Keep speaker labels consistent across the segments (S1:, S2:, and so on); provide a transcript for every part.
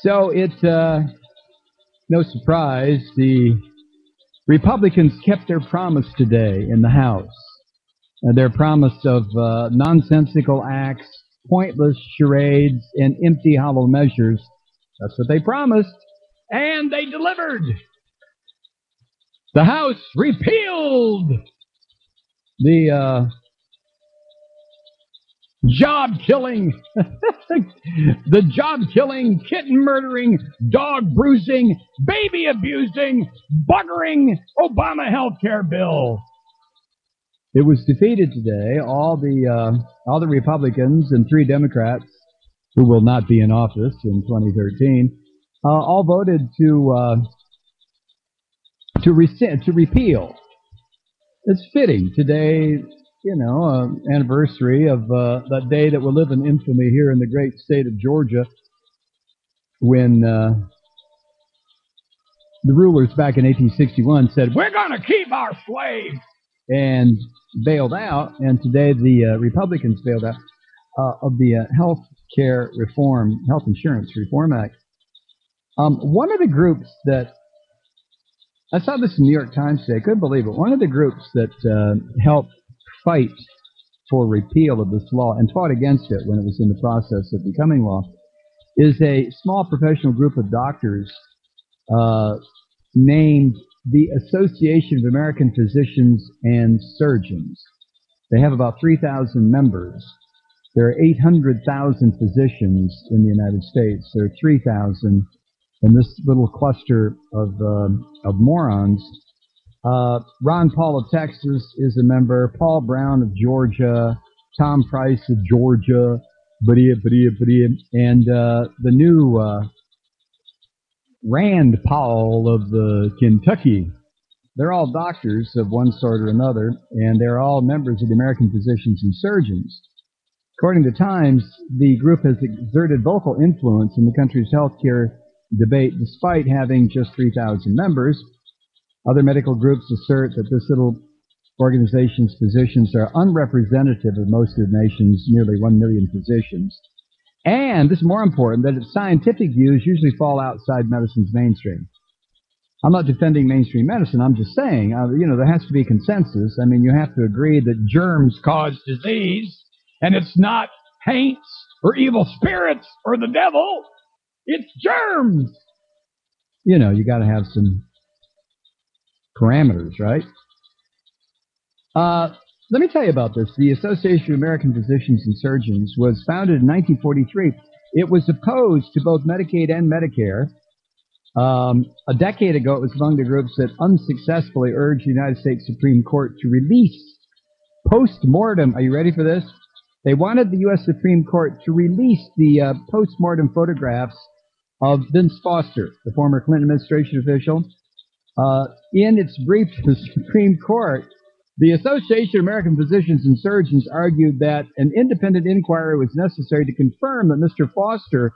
S1: So it's no surprise the Republicans kept their promise today in the House. Their promise of nonsensical acts, pointless charades, and empty, hollow measures. That's what they promised, and they delivered. The House repealed the job killing, the job killing, kitten murdering, dog bruising, baby abusing, buggering Obama health care bill. It was defeated today. All the Republicans and 3 Democrats who will not be in office in 2013 all voted to repeal. It's fitting today. Anniversary of that day that will live in infamy here in the great state of Georgia, when the rulers back in 1861 said, "We're going to keep our slaves," and bailed out. And today the Republicans bailed out of the Health Insurance Reform Act. One of the groups that I saw this in the New York Times today, I couldn't believe it. One of the groups that helped fight for repeal of this law and fought against it when it was in the process of becoming law is a small professional group of doctors named the Association of American Physicians and Surgeons. They have about 3,000 members. There are 800,000 physicians in the United States. There are 3,000 in this little cluster of morons. Ron Paul of Texas is a member. Paul Brown of Georgia. Tom Price of Georgia. And the new Rand Paul of Kentucky. They're all doctors of one sort or another, and they're all members of the American Physicians and Surgeons. According to Times, the group has exerted vocal influence in the country's health care debate despite having just 3,000 members. Other medical groups assert that this little organization's physicians are unrepresentative of most of the nation's nearly 1 million physicians. And this is more important, that its scientific views usually fall outside medicine's mainstream. I'm not defending mainstream medicine. I'm just saying, there has to be consensus. I mean, you have to agree that germs cause disease, and it's not paints or evil spirits or the devil. It's germs. You got to have some parameters, right? Let me tell you about this. The Association of American Physicians and Surgeons was founded in 1943. It was opposed to both Medicaid and Medicare. A decade ago, it was among the groups that unsuccessfully urged the United States Supreme Court to release post-mortem. Are you ready for this? They wanted the U.S. Supreme Court to release the post-mortem photographs of Vince Foster, the former Clinton administration official. In its brief to the Supreme Court, the Association of American Physicians and Surgeons argued that an independent inquiry was necessary to confirm that Mr. Foster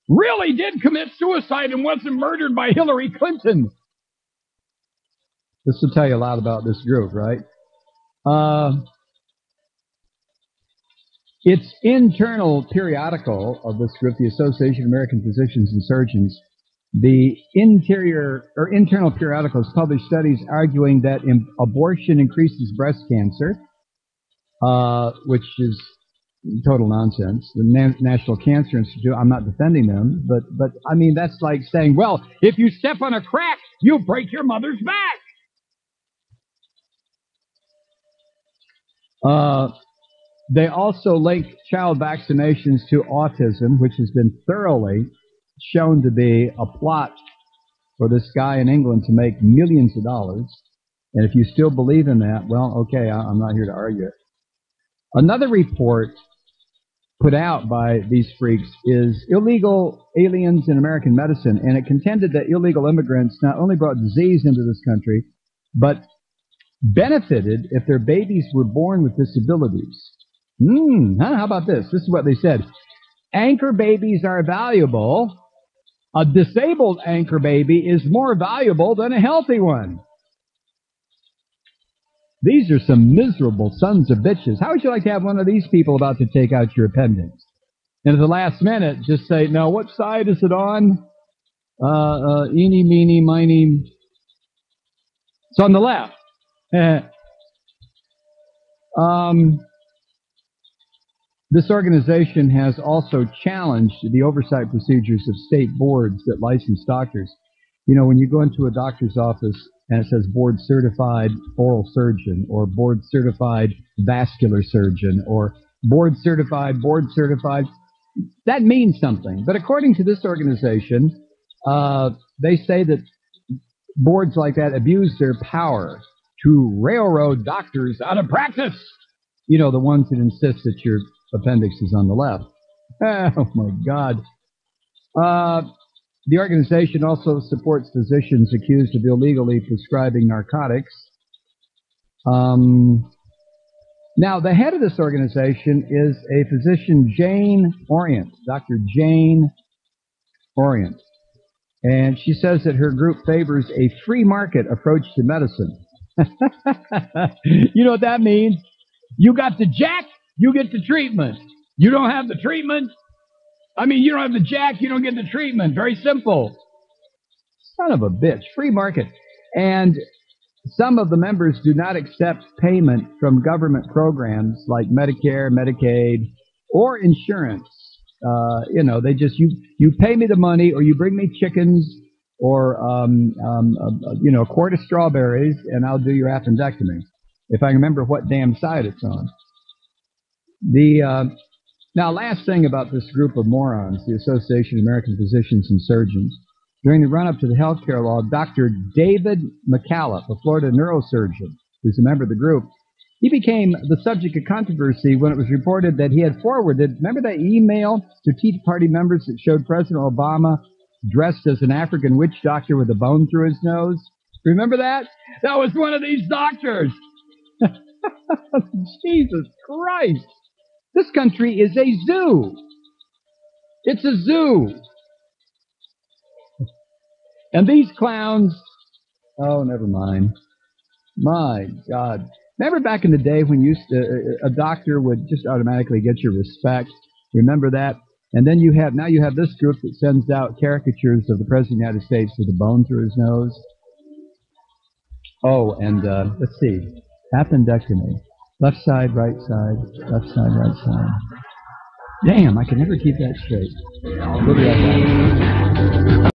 S1: really did commit suicide and wasn't murdered by Hillary Clinton. This will tell you a lot about this group, right? Its internal periodical of this group, the Association of American Physicians and Surgeons, the internal periodical has published studies arguing that abortion increases breast cancer, which is total nonsense. The National Cancer Institute, I'm not defending them, but I mean, that's like saying, well, if you step on a crack, you break your mother's back. They also link child vaccinations to autism, which has been thoroughly shown to be a plot for this guy in England to make millions of dollars. And if you still believe in that, well, okay, I'm not here to argue it. Another report put out by these freaks is Illegal Aliens in American Medicine, and it contended that illegal immigrants not only brought disease into this country, but benefited if their babies were born with disabilities. How about this? This is what they said. Anchor babies are valuable. A disabled anchor baby is more valuable than a healthy one. These are some miserable sons of bitches. How would you like to have one of these people about to take out your appendix? And at the last minute, just say, "Now, what side is it on?" Eeny, meeny, miny. It's on the left. um, This organization has also challenged the oversight procedures of state boards that license doctors. You know, when you go into a doctor's office and it says board certified oral surgeon or board certified vascular surgeon or board certified, that means something. But according to this organization, they say that boards like that abuse their power to railroad doctors out of practice. You know, the ones that insist that your appendix is on the left. Oh, my God. The organization also supports physicians accused of illegally prescribing narcotics. Now, the head of this organization is a physician, Jane Orient, Dr. Jane Orient. And she says that her group favors a free market approach to medicine. You know what that means? You got the jack, you get the treatment. You don't have the treatment. You don't have the jack, you don't get the treatment. Very simple. Son of a bitch. Free market. And some of the members do not accept payment from government programs like Medicare, Medicaid, or insurance. They just, you pay me the money or you bring me chickens or, a quart of strawberries and I'll do your appendectomy. If I remember what damn side it's on. Now, last thing about this group of morons, the Association of American Physicians and Surgeons. During the run-up to the health care law, Dr. David McCallum, a Florida neurosurgeon, who's a member of the group, he became the subject of controversy when it was reported that he had forwarded, remember that email to Tea Party members that showed President Obama dressed as an African witch doctor with a bone through his nose? Remember that? That was one of these doctors. Jesus Christ. This country is a zoo. It's a zoo. And these clowns, oh, never mind. My God. Remember back in the day when a doctor would just automatically get your respect? Remember that? And then now you have this group that sends out caricatures of the President of the United States with a bone through his nose. Oh, and let's see. Appendectomy. Left side, right side, left side, right side. Damn, I can never keep that straight. We'll be right back.